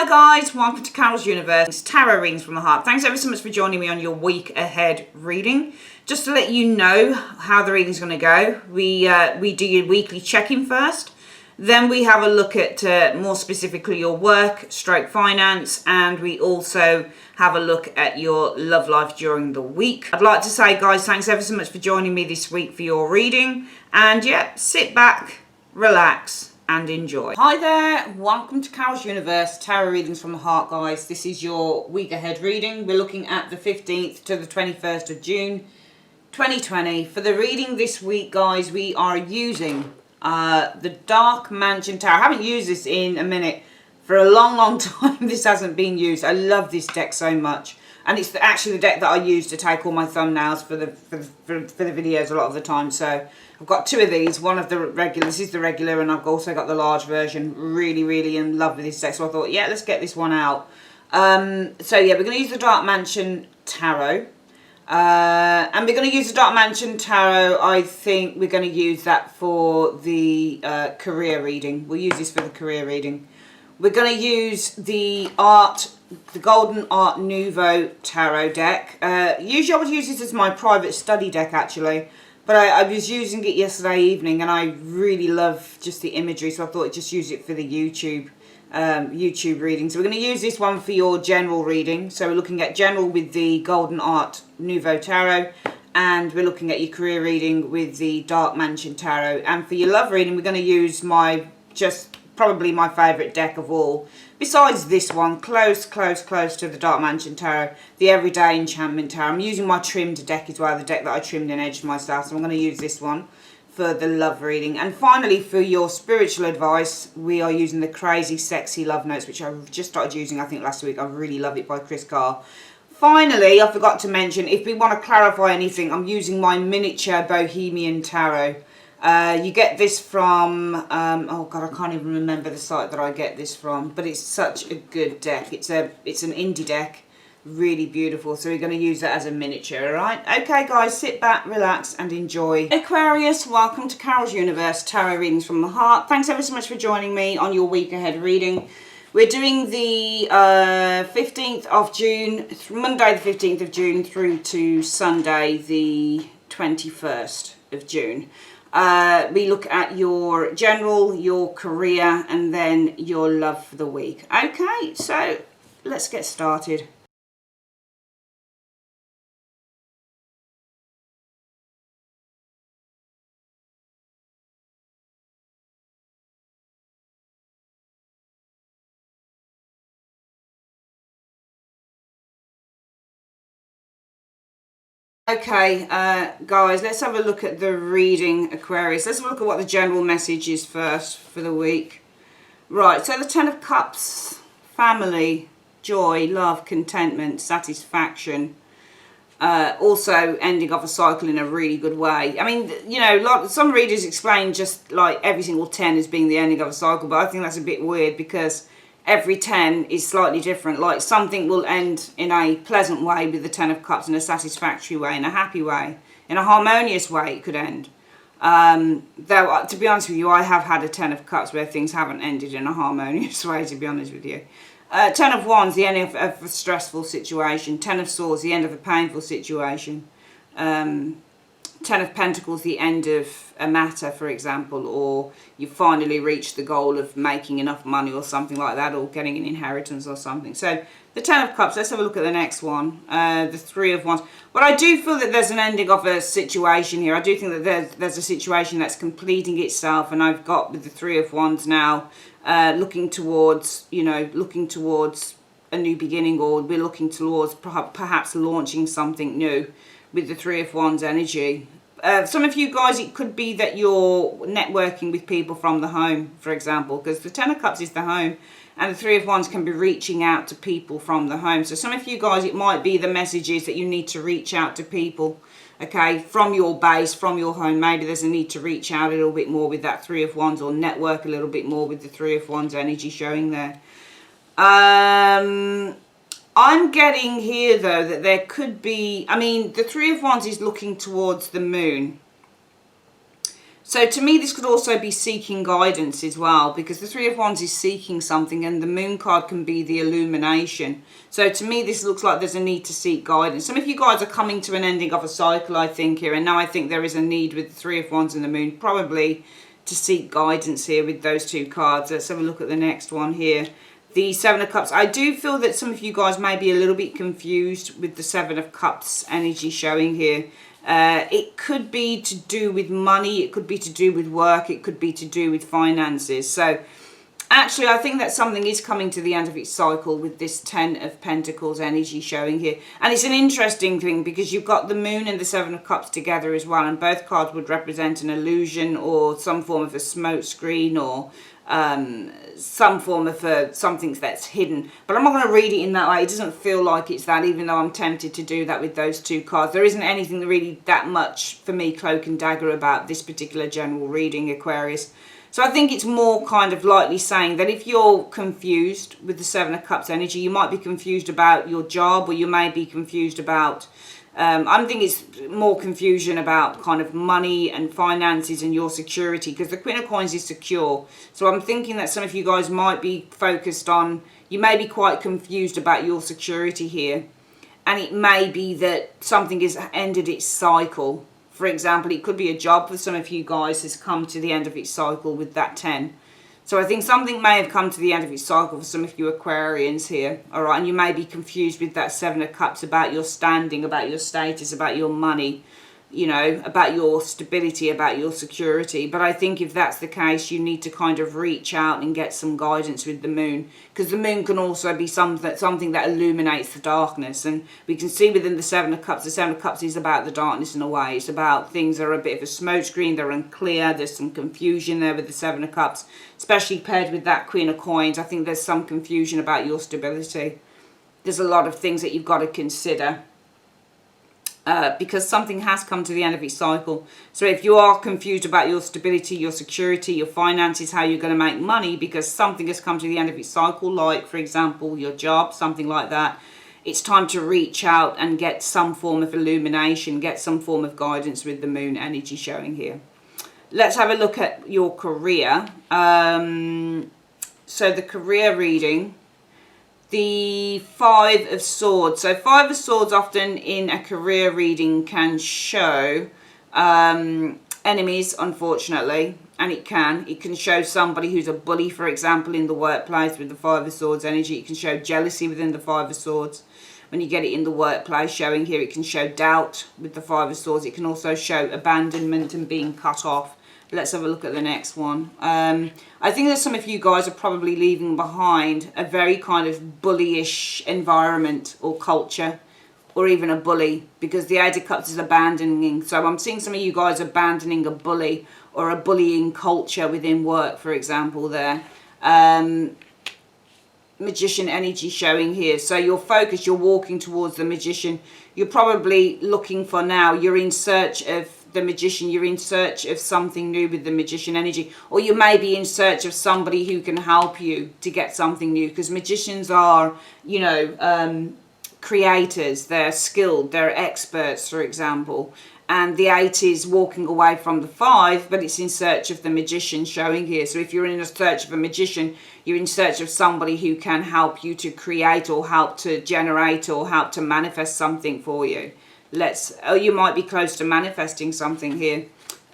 Hi guys, welcome to Carol's Universe. It's tarot readings from the heart. Thanks ever so much for joining me on your week ahead reading. Just to let you know how the reading's going to go, we do your weekly check-in first. Then we have a look at more specifically your work, stroke finance, and we also have a look at your love life during the week. I'd like to say, guys, thanks ever so much for joining me this week for your reading. And yeah, sit back, relax, and enjoy. Hi there, welcome to Carol's Universe, tarot readings from the heart, guys. This is your week ahead reading. We're looking at the 15th to the 21st of June 2020. For the reading this week, guys, we are using the Dark Mansion Tarot. I haven't used this in a minute. For a long time this hasn't been used. I love this deck so much, and it's actually the deck that I use to take all my thumbnails for the videos a lot of the time. So I've got two of these, one of the regular, this is the regular, and I've also got the large version. Really in love with this deck, so I thought, yeah, let's get this one out. So yeah, we're going to use the Dark Mansion Tarot. And we're going to use the Dark Mansion Tarot. I think we're going to use that for the career reading. We'll use this for the career reading. We're going to use the Golden Art Nouveau Tarot deck. Usually I would use this as my private study deck, actually. But I was using it yesterday evening, and I really love just the imagery, so I thought I'd just use it for the YouTube reading. So we're going to use this one for your general reading. So we're looking at general with the Golden Art Nouveau Tarot, and we're looking at your career reading with the Dark Mansion Tarot. And for your love reading, we're going to use probably my favourite deck of all, besides this one, close to the Dark Mansion Tarot, the Everyday Enchantment Tarot. I'm using my trimmed deck as well, the deck that I trimmed and edged myself, so I'm going to use this one for the love reading. And finally, for your spiritual advice, we are using the Crazy Sexy Love Notes, which I just started using, I think, last week. I really love it, by Chris Carr. Finally, I forgot to mention, if we want to clarify anything, I'm using my miniature Bohemian Tarot. You get this from, oh God, I can't even remember the site that I get this from, but it's such a good deck. It's an indie deck, really beautiful. So we're going to use that as a miniature, all right? Okay, guys, sit back, relax, and enjoy. Aquarius, welcome to Carol's Universe, tarot readings from the heart. Thanks ever so much for joining me on your week ahead reading. We're doing the 15th of June, Monday the 15th of June through to Sunday the 21st of June. We look at your general, your career, and then your love for the week. Okay, so let's get started. Okay, guys, let's have a look at the reading, Aquarius. Let's have a look at what the general message is first for the week. Right, so the Ten of Cups, family, joy, love, contentment, satisfaction. Also ending off a cycle in a really good way. I mean, you know, some readers explain just like every single 10 as being the ending of a cycle, but I think that's a bit weird because every 10 is slightly different. Like something will end in a pleasant way with the 10 of Cups, in a satisfactory way, in a happy way, in a harmonious way it could end. Though, to be honest with you, I have had a 10 of Cups where things haven't ended in a harmonious way, to be honest with you. 10 of Wands, the end of a stressful situation. 10 of Swords, the end of a painful situation. 10 of Pentacles, the end of a matter, for example, or you finally reached the goal of making enough money or something like that, or getting an inheritance or something. So the 10 of Cups, let's have a look at the next one, the 3 of Wands. But I do feel that there's an ending of a situation here. I do think that there's a situation that's completing itself, and I've got with the 3 of Wands now, looking towards, you know, looking towards a new beginning, or we're looking towards perhaps launching something new with the 3 of Wands energy. Some of you guys, it could be that you're networking with people from the home, for example, because the 10 of Cups is the home, and the 3 of Wands can be reaching out to people from the home. So some of you guys, it might be the messages that you need to reach out to people, okay, from your base, from your home. Maybe there's a need to reach out a little bit more with that 3 of Wands, or network a little bit more with the 3 of Wands energy showing there. I'm getting here, though, that there could be, I mean, the 3 of Wands is looking towards the moon. So to me, this could also be seeking guidance as well, because the Three of Wands is seeking something, and the Moon card can be the illumination. So to me, this looks like there's a need to seek guidance. Some of you guys are coming to an ending of a cycle, I think, here. And now I think there is a need with the Three of Wands and the Moon, probably to seek guidance here with those two cards. Let's have a look at the next one here. The Seven of Cups. I do feel that some of you guys may be a little bit confused with the Seven of Cups energy showing here. It could be to do with money, it could be to do with work, it could be to do with finances. So actually, I think that something is coming to the end of its cycle with this Ten of Pentacles energy showing here. And it's an interesting thing because you've got the Moon and the Seven of Cups together as well, and both cards would represent an illusion or some form of a smoke screen, or some form of something that's hidden. But I'm not going to read it in that way. It doesn't feel like it's that, even though I'm tempted to do that with those two cards. There isn't anything really that much for me cloak and dagger about this particular general reading, Aquarius. So I think it's more kind of likely saying that if you're confused with the Seven of Cups energy, you might be confused about your job, or you may be confused about I'm thinking it's more confusion about kind of money and finances and your security, because the Queen of Coins is secure. So I'm thinking that some of you guys might be focused on, you may be quite confused about your security here. And it may be that something has ended its cycle. For example, it could be a job for some of you guys has come to the end of its cycle with that 10. So I think something may have come to the end of its cycle for some of you Aquarians here, all right? And you may be confused with that Seven of Cups about your standing, about your status, about your money, you know, about your stability, about your security. But I think if that's the case, you need to kind of reach out and get some guidance with the Moon, because the Moon can also be something that illuminates the darkness. And we can see within the Seven of Cups, the Seven of Cups is about the darkness in a way. It's about things that are a bit of a smokescreen, they're unclear, there's some confusion there with the Seven of Cups, especially paired with that Queen of Coins. I think there's some confusion about your stability. There's a lot of things that you've got to consider. Because something has come to the end of its cycle. So if you are confused about your stability, your security, your finances, how you're going to make money, because something has come to the end of its cycle, like, for example, your job, something like that, it's time to reach out and get some form of illumination, get some form of guidance with the Moon energy showing here. Let's have a look at your career. So the career reading, the Five of Swords. So Five of Swords often in a career reading can show enemies, unfortunately, and it can show somebody who's a bully, for example, in the workplace with the Five of Swords energy. It can show jealousy within the Five of Swords. When you get it in the workplace showing here, it can show doubt with the Five of Swords. It can also show abandonment and being cut off. Let's have a look at the next one. I think that some of you guys are probably leaving behind a very kind of bullyish environment or culture, or even a bully, because the Eight of Cups is abandoning. So I'm seeing some of you guys abandoning a bully or a bullying culture within work, for example, there. Magician energy showing here. So your focus, you're walking towards the Magician. You're probably looking for now, you're in search of the Magician, you're in search of something new with the Magician energy, or you may be in search of somebody who can help you to get something new, because magicians are, you know, creators, they're skilled, they're experts, for example. And the 8 is walking away from the 5, but it's in search of the Magician showing here. So if you're in a search of a magician, you're in search of somebody who can help you to create, or help to generate, or help to manifest something for you. Oh, you might be close to manifesting something here.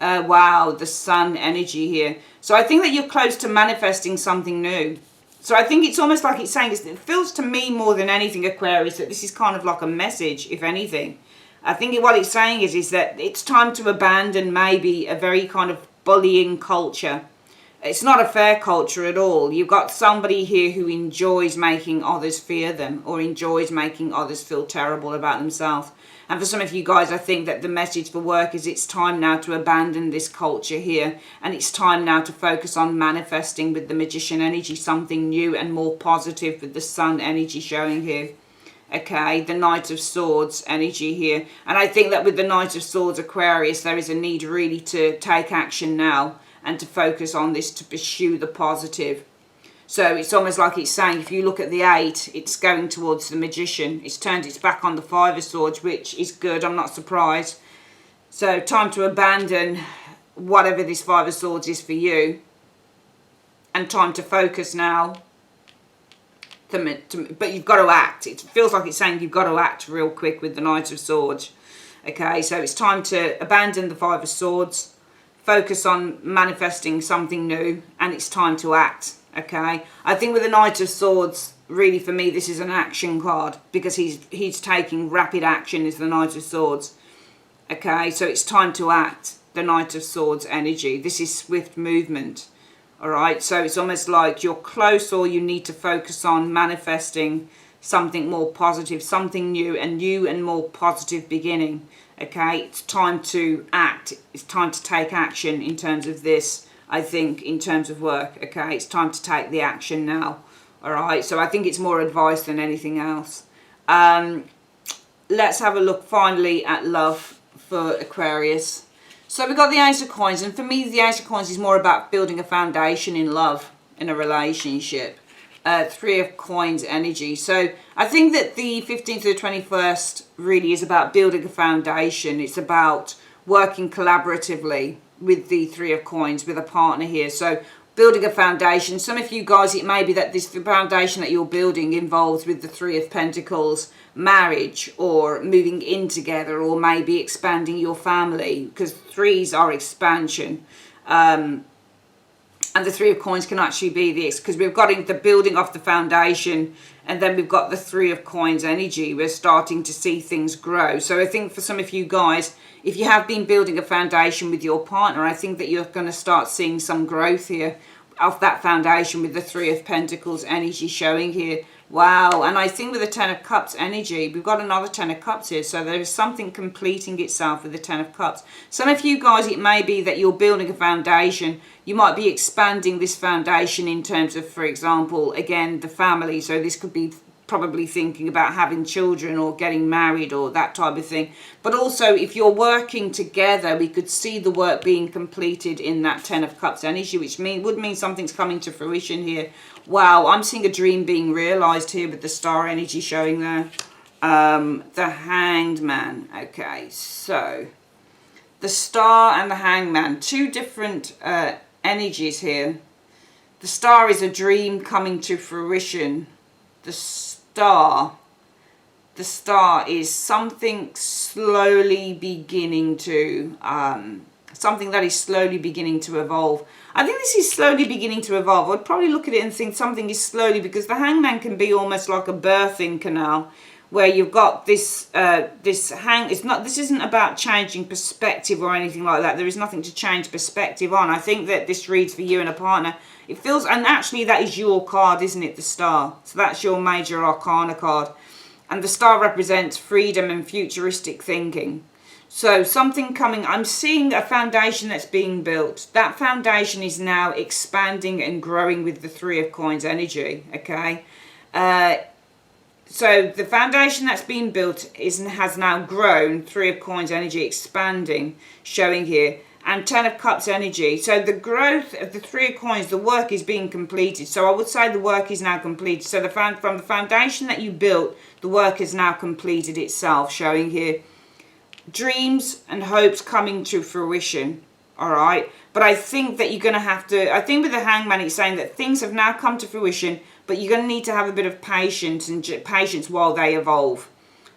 Wow, the Sun energy here. So I think that you're close to manifesting something new. So I think it's almost like it's saying, it feels to me more than anything, Aquarius, that this is kind of like a message, if anything. I think what it's saying is that it's time to abandon maybe a very kind of bullying culture. It's not a fair culture at all. You've got somebody here who enjoys making others fear them, or enjoys making others feel terrible about themselves. And for some of you guys, I think that the message for work is it's time now to abandon this culture here. And it's time now to focus on manifesting with the Magician energy something new and more positive with the Sun energy showing here. Okay, the Knight of Swords energy here. And I think that with the Knight of Swords, Aquarius, there is a need really to take action now and to focus on this, to pursue the positive. So it's almost like it's saying, if you look at the 8, it's going towards the Magician. It's turned its back on the 5 of Swords, which is good. I'm not surprised. So time to abandon whatever this Five of Swords is for you, and time to focus now. But you've got to act. It feels like it's saying you've got to act real quick with the Knight of Swords. Okay, so it's time to abandon the Five of Swords, focus on manifesting something new, and it's time to act. Okay, I think with the Knight of Swords, really for me, this is an action card, because he's taking rapid action as the Knight of Swords. Okay, so it's time to act. The Knight of Swords energy. This is swift movement. All right, so it's almost like you're close, or you need to focus on manifesting something more positive, something new, a new and more positive beginning. Okay, it's time to act. It's time to take action in terms of this, I think, in terms of work. Okay, it's time to take the action now. All right, so I think it's more advice than anything else. Let's have a look finally at love for Aquarius. So we've got the Ace of Coins, and for me the Ace of Coins is more about building a foundation in love, in a relationship. Three of Coins energy. So I think that the 15th to the 21st really is about building a foundation. It's about working collaboratively with the Three of Coins, with a partner here. So building a foundation. Some of you guys, it may be that this foundation that you're building involves with the Three of Pentacles, marriage, or moving in together, or maybe expanding your family, because threes are expansion. And the Three of Coins can actually be this, because we've got the building of the foundation, and then we've got the Three of Coins energy. We're starting to see things grow. So I think for some of you guys, if you have been building a foundation with your partner, I think that you're going to start seeing some growth here of that foundation with the Three of Pentacles energy showing here. Wow. And I think with the Ten of Cups energy, we've got another Ten of Cups here. So there is something completing itself with the Ten of Cups. Some of you guys, it may be that you're building a foundation. You might be expanding this foundation in terms of, for example, again, the family. So this could be probably thinking about having children or getting married or that type of thing. But also, if you're working together, we could see the work being completed in that Ten of Cups energy, which would mean something's coming to fruition here. Wow, I'm seeing a dream being realized here with the Star energy showing there. The Hanged Man. Okay, so the Star and the Hanged Man, two different energies here. The Star is a dream coming to fruition. The Star is something slowly beginning to something that is slowly beginning to evolve. I think this is slowly beginning to evolve. I'd probably look at it and think something is slowly, because the Hangman can be almost like a birthing canal, where you've got this this isn't about changing perspective or anything like that. There is nothing to change perspective on. I think that this reads for you and a partner. It feels, and actually that is your card, isn't it? The Star. So that's your major arcana card. And the Star represents freedom and futuristic thinking. So something coming, I'm seeing a foundation that's being built. That foundation is now expanding and growing with the Three of Coins energy, okay? So the foundation that's been built has now grown, Three of Coins energy expanding, showing here, and Ten of Cups energy. So the growth of the Three of Coins, the work is being completed. So I would say the work is now completed. So from the foundation that you built, the work is now completed itself, showing here. Dreams and hopes coming to fruition, all right? But I think that you're going to have to, I think with the Hangman, it's saying that things have now come to fruition, but you're going to need to have a bit of patience while they evolve,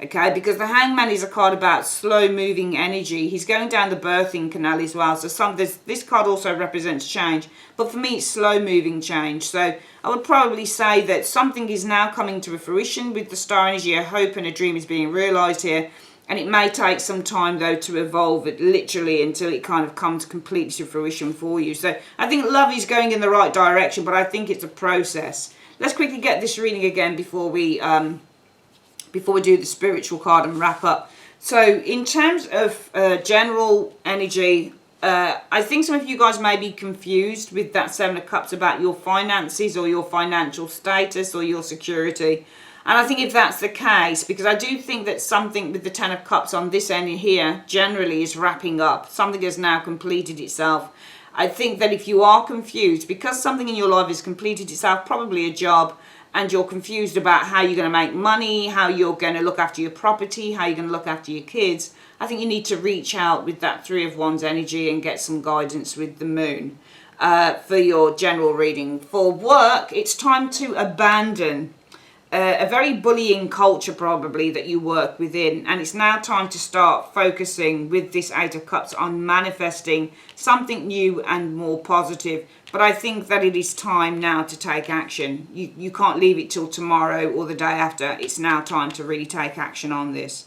okay? Because the Hangman is a card about slow-moving energy. He's going down the birthing canal as well. So this card also represents change, but for me, it's slow-moving change. So I would probably say that something is now coming to a fruition with the Star energy. A hope and a dream is being realized here. And it may take some time, though, to evolve it literally until it kind of comes completely to fruition for you. So I think love is going in the right direction, but I think it's a process. Let's quickly get this reading again before we do the spiritual card and wrap up. So in terms of general energy, I think some of you guys may be confused with that Seven of Cups about your finances or your financial status or your security. And I think if that's the case, because I do think that something with the Ten of Cups on this end here generally is wrapping up. Something has now completed itself. I think that if you are confused, because something in your life has completed itself, probably a job, and you're confused about how you're going to make money, how you're going to look after your property, how you're going to look after your kids, I think you need to reach out with that Three of Wands energy and get some guidance with the moon for your general reading. For work, it's time to abandon a very bullying culture probably that you work within, and it's now time to start focusing with this Eight of Cups on manifesting something new and more positive. But I think that it is time now to take action. You can't leave it till tomorrow or the day after. It's now time to really take action on this.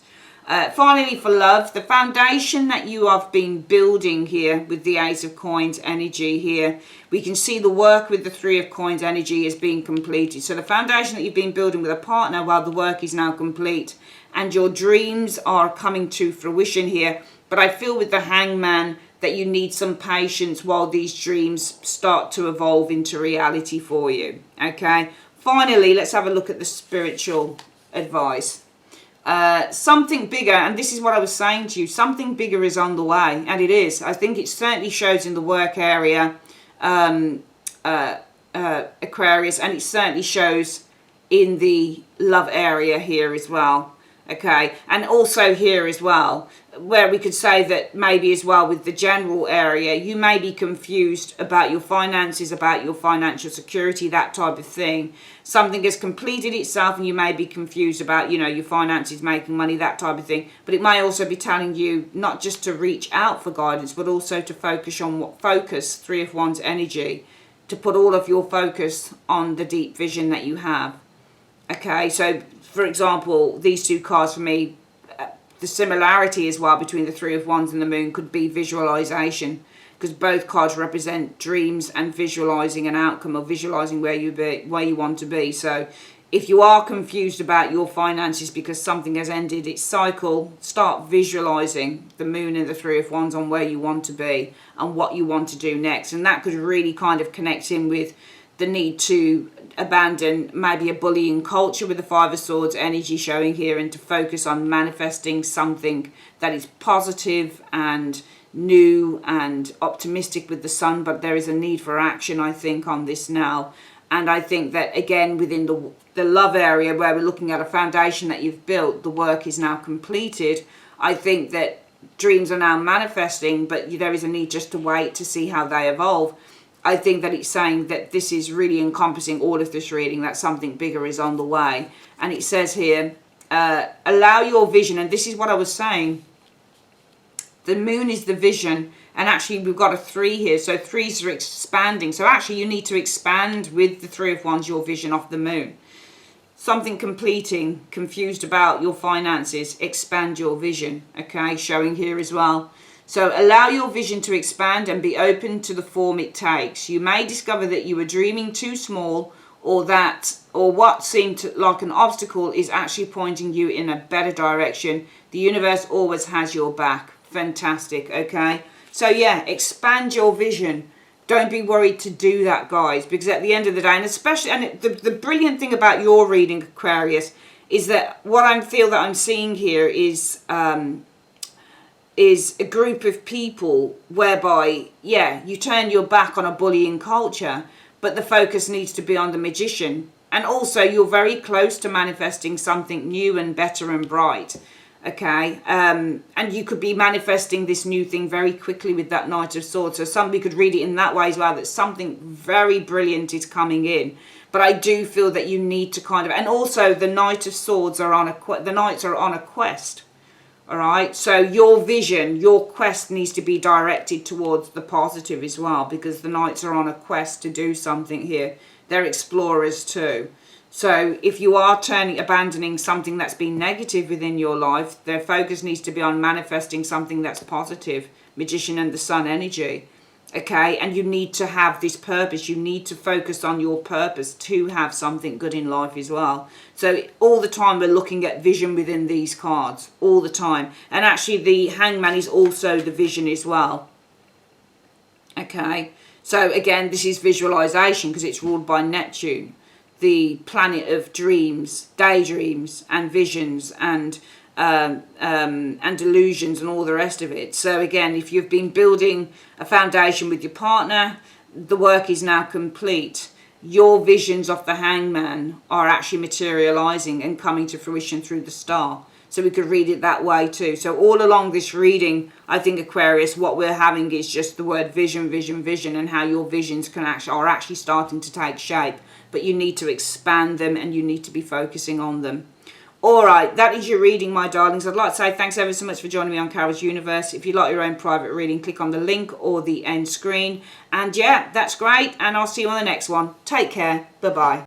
Finally, for love, the foundation that you have been building here with the Ace of Coins energy here, we can see the work with the Three of Coins energy is being completed. So the foundation that you've been building with a partner, well, the work is now complete and your dreams are coming to fruition here. But I feel with the Hangman that you need some patience while these dreams start to evolve into reality for you. Okay. Finally, let's have a look at the spiritual advice. Something bigger, and this is what I was saying to you, something bigger is on the way, and it is. I think it certainly shows in the work area, Aquarius, and it certainly shows in the love area here as well. Okay, and also here as well, where we could say that maybe as well with the general area, you may be confused about your finances, about your financial security, that type of thing. Something has completed itself and you may be confused about, you know, your finances, making money, that type of thing. But it may also be telling you not just to reach out for guidance, but also to focus on Three of Wands energy, to put all of your focus on the deep vision that you have. Okay, so for example, these two cards for me, the similarity as well between the Three of Wands and the Moon could be visualization, because both cards represent dreams and visualizing an outcome, or visualizing where you want to be. So if you are confused about your finances because something has ended its cycle, start visualizing the Moon and the Three of Wands on where you want to be and what you want to do next. And that could really kind of connect in with the need to abandon maybe a bullying culture with the Five of Swords energy showing here, and to focus on manifesting something that is positive and new and optimistic with the Sun. But there is a need for action, I think, on this now. And I think that again within the love area, where we're looking at a foundation that you've built, the work is now completed. I think that dreams are now manifesting, but there is a need just to wait to see how they evolve. I think that it's saying that this is really encompassing all of this reading, that something bigger is on the way. And it says here, allow your vision, and this is what I was saying, the Moon is the vision, and actually we've got a 3 here, so 3s are expanding. So actually you need to expand with the Three of Wands your vision of the Moon. Something completing, confused about your finances, expand your vision, okay, showing here as well. So allow your vision to expand and be open to the form it takes. You may discover that you were dreaming too small, or what seemed like an obstacle is actually pointing you in a better direction. The universe always has your back. Fantastic, okay? So yeah, expand your vision. Don't be worried to do that, guys, because at the end of the day, and especially, and the brilliant thing about your reading, Aquarius, is that what I feel that I'm seeing here is a group of people whereby, yeah, you turn your back on a bullying culture, but the focus needs to be on the Magician. And also you're very close to manifesting something new and better and bright, okay? And you could be manifesting this new thing very quickly with that Knight of Swords. So somebody could read it in that way as well, that something very brilliant is coming in. But I do feel that you need to kind of, and also the Knight of Swords are on the Knights are on a quest. All right, so your vision, your quest needs to be directed towards the positive as well, because the Knights are on a quest to do something here. They're explorers too. So if you are abandoning something that's been negative within your life, their focus needs to be on manifesting something that's positive. Magician and the Sun energy. Okay, and you need to have this purpose. You need to focus on your purpose to have something good in life as well. So all the time we're looking at vision within these cards, all the time. And actually the Hangman is also the vision as well. Okay, so again, this is visualization because it's ruled by Neptune, the planet of dreams, daydreams and visions and delusions and all the rest of it. So again, if you've been building a foundation with your partner, the work is now complete. your visions of the Hangman are actually materializing and coming to fruition through the star. So we could read it that way too. So all along this reading, I think, Aquarius, what we're having is just the word vision, vision, vision, and how your visions are actually starting to take shape. But you need to expand them and you need to be focusing on them. All right, that is your reading, my darlings. I'd like to say thanks ever so much for joining me on Carol's Universe. If you'd like your own private reading, click on the link or the end screen. And yeah, that's great. And I'll see you on the next one. Take care. Bye-bye.